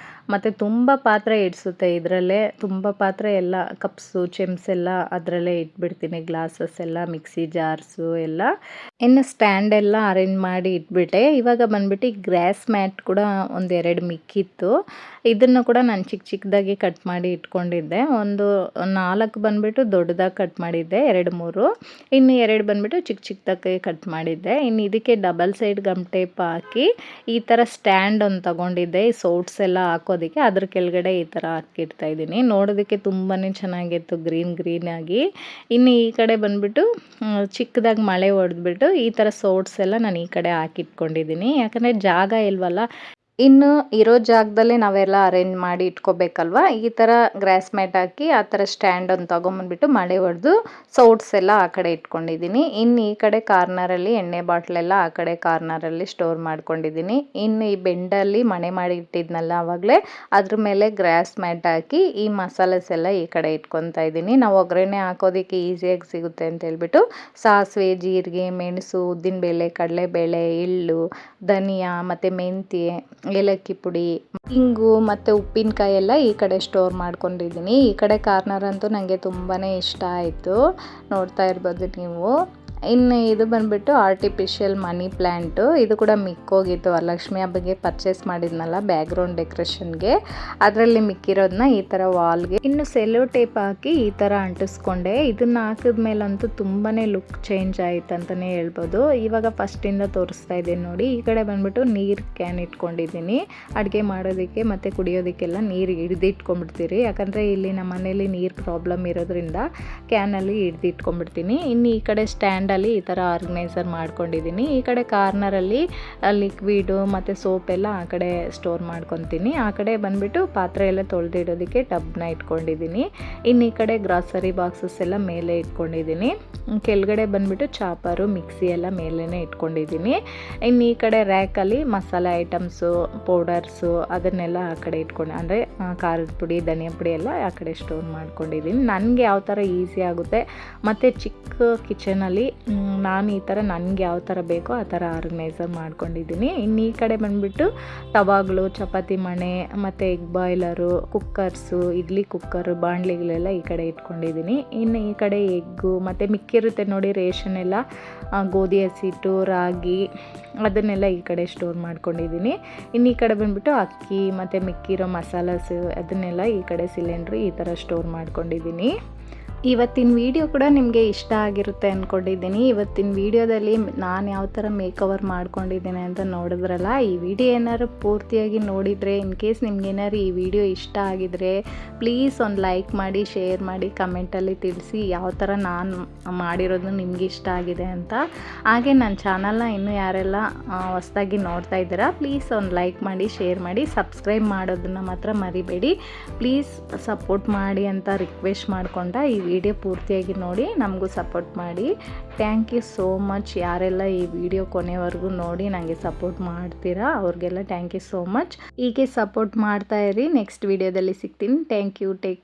ಮತ್ತು ತುಂಬ ಪಾತ್ರೆ ಇಡಿಸುತ್ತೆ ಇದರಲ್ಲೇ, ತುಂಬ ಪಾತ್ರೆ ಎಲ್ಲ ಕಪ್ಸು, ಚೆಮ್ಸೆಲ್ಲ ಅದರಲ್ಲೇ ಇಟ್ಬಿಡ್ತೀನಿ, ಗ್ಲಾಸಸ್ ಎಲ್ಲ, ಮಿಕ್ಸಿ ಜಾರ್ಸು ಎಲ್ಲ. ಇನ್ನು ಸ್ಟ್ಯಾಂಡೆಲ್ಲ ಅರೇಂಜ್ ಮಾಡಿ ಇಟ್ಬಿಟ್ಟೆ. ಇವಾಗ ಬಂದುಬಿಟ್ಟು ಈ ಗ್ರಾಸ್ ಮ್ಯಾಟ್ ಕೂಡ 1-2 ಮಿಕ್ಕಿತ್ತು, ಇದನ್ನು ಕೂಡ ನಾನು ಚಿಕ್ಕ ಚಿಕ್ಕದಾಗಿ ಕಟ್ ಮಾಡಿ ಇಟ್ಕೊಂಡಿದ್ದೆ. ಒಂದು 4 ಬಂದುಬಿಟ್ಟು ದೊಡ್ಡದಾಗಿ ಕಟ್ ಮಾಡಿದ್ದೆ, 2-3, ಇನ್ನು 2 ಬಂದುಬಿಟ್ಟು ಚಿಕ್ಕ ಚಿಕ್ಕದಾಗಿ ಕಟ್ ಮಾಡಿದ್ದೆ. ಇನ್ನು ಇದಕ್ಕೆ ಡಬಲ್ ಸೈಡ್ ಗಮ್ ಟೇಪ್ ಹಾಕಿ ಈ ಥರ ಸ್ಟ್ಯಾಂಡ್ ಒಂದು ತಗೊಂಡಿದ್ದೆ, ಈ ಸೌಟ್ಸ್ ಎಲ್ಲ ಹಾಕೋ ಹಾಕೋದಕ್ಕೆ ಅದ್ರ ಕೆಳಗಡೆ ಈ ಥರ ಹಾಕಿಡ್ತಾ ಇದ್ದೀನಿ. ನೋಡೋದಕ್ಕೆ ತುಂಬಾ ಚೆನ್ನಾಗಿತ್ತು ಗ್ರೀನ್ ಆಗಿ. ಇನ್ನು ಈ ಕಡೆ ಬಂದುಬಿಟ್ಟು ಚಿಕ್ಕದಾಗಿ ಮಳೆ ಹೊಡೆದ್ಬಿಟ್ಟು ಈ ಥರ ಸೋಟ್ಸ್ ಎಲ್ಲ ನಾನು ಈ ಕಡೆ ಹಾಕಿಟ್ಕೊಂಡಿದ್ದೀನಿ. ಯಾಕಂದರೆ ಜಾಗ ಇಲ್ವಲ್ಲ, ಇನ್ನು ಇರೋ ಜಾಗದಲ್ಲೇ ನಾವೆಲ್ಲ ಅರೇಂಜ್ ಮಾಡಿ ಇಟ್ಕೋಬೇಕಲ್ವ. ಈ ಥರ ಗ್ರಾಸ್ ಮ್ಯಾಟ್ ಹಾಕಿ ಆ ಥರ ಸ್ಟ್ಯಾಂಡ್ ಒಂದು ತೊಗೊಂಬಂದ್ಬಿಟ್ಟು ಮಳೆ ಹೊಡೆದು ಸೌಟ್ಸ್ ಎಲ್ಲ ಆ ಕಡೆ ಇಟ್ಕೊಂಡಿದ್ದೀನಿ. ಇನ್ನು ಈ ಕಡೆ ಕಾರ್ನರಲ್ಲಿ ಎಣ್ಣೆ ಬಾಟ್ಲೆಲ್ಲ ಆ ಕಡೆ ಕಾರ್ನರಲ್ಲಿ ಸ್ಟೋರ್ ಮಾಡ್ಕೊಂಡಿದ್ದೀನಿ. ಇನ್ನು ಈ ಬೆಂಡಲ್ಲಿ ಮಣೆ ಮಾಡಿ ಇಟ್ಟಿದ್ನಲ್ಲ ಆವಾಗಲೇ, ಅದ್ರ ಮೇಲೆ ಗ್ರಾಸ್ ಮ್ಯಾಟ್ ಹಾಕಿ ಈ ಮಸಾಲೆಸ್ ಎಲ್ಲ ಈ ಕಡೆ ಇಟ್ಕೊತಾ ಇದ್ದೀನಿ. ನಾವು ಒಗ್ಗರಣೆ ಹಾಕೋದಕ್ಕೆ ಈಸಿಯಾಗಿ ಸಿಗುತ್ತೆ ಅಂತ ಹೇಳ್ಬಿಟ್ಟು ಸಾಸಿವೆ, ಜೀರಿಗೆ, ಮೆಣಸು, ಉದ್ದಿನಬೇಳೆ, ಕಡಲೆಬೇಳೆ, ಎಳ್ಳು, ಧನಿಯಾ ಮತ್ತು ಮೆಂತ್ಯ, ಏಲಕ್ಕಿ ಪುಡಿ, ಇಂಗು ಮತ್ತು ಉಪ್ಪಿನಕಾಯಿ ಎಲ್ಲ ಈ ಕಡೆ ಸ್ಟೋರ್ ಮಾಡ್ಕೊಂಡಿದ್ದೀನಿ. ಈ ಕಡೆ ಕಾರ್ನರ್ ಅಂತೂ ನನಗೆ ತುಂಬಾ ಇಷ್ಟ ಆಯಿತು, ನೋಡ್ತಾ ಇರ್ಬೋದು ನೀವು. ಇನ್ನು ಇದು ಬಂದುಬಿಟ್ಟು ಆರ್ಟಿಫಿಷಿಯಲ್ ಮನಿ ಪ್ಲ್ಯಾಂಟು. ಇದು ಕೂಡ ಮಿಕ್ಕೋಗಿತ್ತು, ವರಲಕ್ಷ್ಮಿ ಹಬ್ಬಕ್ಕೆ ಪರ್ಚೇಸ್ ಮಾಡಿದ್ನಲ್ಲ ಬ್ಯಾಕ್ಗ್ರೌಂಡ್ ಡೆಕೋರೇಷನ್ಗೆ, ಅದರಲ್ಲಿ ಮಿಕ್ಕಿರೋದನ್ನ ಈ ಥರ ವಾಲ್ಗೆ ಇನ್ನು ಸೆಲ್ಲೋ ಟೇಪ್ ಹಾಕಿ ಈ ಥರ ಅಂಟಿಸ್ಕೊಂಡೆ. ಇದನ್ನು ಹಾಕಿದ ಮೇಲಂತೂ ತುಂಬಾ ಲುಕ್ ಚೇಂಜ್ ಆಯಿತು ಅಂತಲೇ ಹೇಳ್ಬೋದು. ಇವಾಗ ಫಸ್ಟಿಂದ ತೋರಿಸ್ತಾ ಇದ್ದೀನಿ ನೋಡಿ. ಈ ಕಡೆ ಬಂದುಬಿಟ್ಟು ನೀರು ಕ್ಯಾನ್ ಇಟ್ಕೊಂಡಿದ್ದೀನಿ. ಅಡುಗೆ ಮಾಡೋದಕ್ಕೆ ಮತ್ತು ಕುಡಿಯೋದಕ್ಕೆಲ್ಲ ನೀರು ಹಿಡ್ದಿಟ್ಕೊಂಡ್ಬಿಡ್ತೀರಿ, ಯಾಕಂದರೆ ಇಲ್ಲಿ ನಮ್ಮ ಮನೇಲಿ ನೀರು ಪ್ರಾಬ್ಲಮ್ ಇರೋದ್ರಿಂದ ಕ್ಯಾನಲ್ಲಿ ಹಿಡ್ದಿಟ್ಕೊಂಡ್ಬಿಡ್ತೀನಿ. ಇನ್ನು ಈ ಕಡೆ ಸ್ಟ್ಯಾಂಡಲ್ಲಿ ಈ ಥರ ಆರ್ಗನೈಸರ್ ಮಾಡ್ಕೊಂಡಿದ್ದೀನಿ. ಈ ಕಡೆ ಕಾರ್ನರಲ್ಲಿ ಲಿಕ್ವಿಡು ಮತ್ತು ಸೋಪ್ ಎಲ್ಲ ಆ ಕಡೆ ಸ್ಟೋರ್ ಮಾಡ್ಕೊತೀನಿ. ಆ ಕಡೆ ಬಂದುಬಿಟ್ಟು ಪಾತ್ರೆ ಎಲ್ಲ ತೊಳೆದಿಡೋದಕ್ಕೆ ಟಬ್ನ ಇಟ್ಕೊಂಡಿದ್ದೀನಿ. ಇನ್ನು ಈ ಕಡೆ ಗ್ರಾಸರಿ ಬಾಕ್ಸಸ್ ಎಲ್ಲ ಮೇಲೆ ಇಟ್ಕೊಂಡಿದ್ದೀನಿ. ಕೆಳಗಡೆ ಬಂದುಬಿಟ್ಟು ಚಾಪರು, ಮಿಕ್ಸಿ ಎಲ್ಲ ಮೇಲೇ ಇಟ್ಕೊಂಡಿದ್ದೀನಿ. ಇನ್ನು ಈ ಕಡೆ ರ್ಯಾಕಲ್ಲಿ ಮಸಾಲೆ ಐಟಮ್ಸು, ಪೌಡರ್ಸು ಅದನ್ನೆಲ್ಲ ಆ ಕಡೆ ಇಟ್ಕೊಂಡು, ಅಂದರೆ ಖಾರದ ಪುಡಿ, ಧನಿಯಾ ಪುಡಿ ಎಲ್ಲ ಆ ಕಡೆ ಸ್ಟೋರ್ ಮಾಡ್ಕೊಂಡಿದ್ದೀನಿ. ನನಗೆ ಯಾವ ಥರ ಈಸಿ ಆಗುತ್ತೆ ಮತ್ತು ಚಿಕ್ಕ ಕಿಚನಲ್ಲಿ ನಾನು ಈ ಥರ ನನಗೆ ಯಾವ ಥರ ಬೇಕೋ ಆ ಥರ ಆರ್ಗನೈಸರ್ ಮಾಡ್ಕೊಂಡಿದ್ದೀನಿ. ಇನ್ನು ಈ ಕಡೆ ಬಂದುಬಿಟ್ಟು ತವಾಗಳು, ಚಪಾತಿ ಮಣೆ ಮತ್ತು ಎಗ್ ಬಾಯ್ಲರು, ಕುಕ್ಕರ್ಸು, ಇಡ್ಲಿ ಕುಕ್ಕರು, ಬಾಣಲಿಗಳೆಲ್ಲ ಈ ಕಡೆ ಇಟ್ಕೊಂಡಿದ್ದೀನಿ. ಇನ್ನು ಈ ಕಡೆ ಎಗ್ಗು ಮತ್ತು ಮಿಕ್ಕಿರುತ್ತೆ ನೋಡಿ ರೇಷನ್ ಎಲ್ಲ, ಗೋಧಿ ಹಸಿಟ್ಟು, ರಾಗಿ ಅದನ್ನೆಲ್ಲ ಈ ಕಡೆ ಸ್ಟೋರ್ ಮಾಡ್ಕೊಂಡಿದ್ದೀನಿ. ಇನ್ನು ಈ ಕಡೆ ಬಂದುಬಿಟ್ಟು ಅಕ್ಕಿ ಮತ್ತು ಮಿಕ್ಕಿರೋ ಮಸಾಲಾಸು ಅದನ್ನೆಲ್ಲ ಈ ಕಡೆ ಸಿಲಿಂಡ್ರು ಈ ಥರ ಸ್ಟೋರ್ ಮಾಡ್ಕೊಂಡಿದ್ದೀನಿ. ಇವತ್ತಿನ ವಿಡಿಯೋ ಕೂಡ ನಿಮಗೆ ಇಷ್ಟ ಆಗಿರುತ್ತೆ ಅಂದ್ಕೊಂಡಿದ್ದೀನಿ. ಇವತ್ತಿನ ವಿಡಿಯೋದಲ್ಲಿ ನಾನು ಯಾವ ಥರ ಮೇಕವರ್ ಮಾಡ್ಕೊಂಡಿದ್ದೀನಿ ಅಂತ ನೋಡಿದ್ರಲ್ಲ. ಈ ವಿಡಿಯೋ ಏನಾದ್ರು ಪೂರ್ತಿಯಾಗಿ ನೋಡಿದರೆ, ಇನ್ ಕೇಸ್ ನಿಮ್ಗೇನಾದ್ರು ಈ ವಿಡಿಯೋ ಇಷ್ಟ ಆಗಿದರೆ ಪ್ಲೀಸ್ ಒಂದು ಲೈಕ್ ಮಾಡಿ, ಶೇರ್ ಮಾಡಿ, ಕಮೆಂಟಲ್ಲಿ ತಿಳಿಸಿ ಯಾವ ಥರ ನಾನು ಮಾಡಿರೋದು ನಿಮ್ಗೆ ಇಷ್ಟ ಆಗಿದೆ ಅಂತ. ಹಾಗೆ ನನ್ನ ಚಾನಲ್ನ ಇನ್ನೂ ಯಾರೆಲ್ಲ ಹೊಸದಾಗಿ ನೋಡ್ತಾ ಇದ್ದೀರಾ ಪ್ಲೀಸ್ ಒಂದು ಲೈಕ್ ಮಾಡಿ, ಶೇರ್ ಮಾಡಿ, ಸಬ್ಸ್ಕ್ರೈಬ್ ಮಾಡೋದನ್ನು ಮಾತ್ರ ಮರಿಬೇಡಿ. ಪ್ಲೀಸ್ ಸಪೋರ್ಟ್ ಮಾಡಿ ಅಂತ ರಿಕ್ವೆಸ್ಟ್ ಮಾಡ್ಕೊಂಡ ಈ ವಿಡಿಯೋ ಪೂರ್ತಿಯಾಗಿ ನೋಡಿ ನಮಗೂ ಸಪೋರ್ಟ್ ಮಾಡಿ. Thank you so much. ಯಾರೆಲ್ಲ ಈ ವಿಡಿಯೋ ಕೊನೆವರೆಗೂ ನೋಡಿ ನನಗೆ ಸಪೋರ್ಟ್ ಮಾಡ್ತೀರಾ ಅವ್ರಿಗೆಲ್ಲ ಥ್ಯಾಂಕ್ ಯು ಸೋ ಮಚ್. ಹೀಗೆ ಸಪೋರ್ಟ್ ಮಾಡ್ತಾ ಇರಿ. ನೆಕ್ಸ್ಟ್ ವಿಡಿಯೋದಲ್ಲಿ ಸಿಗ್ತೀನಿ. Thank you. Take care.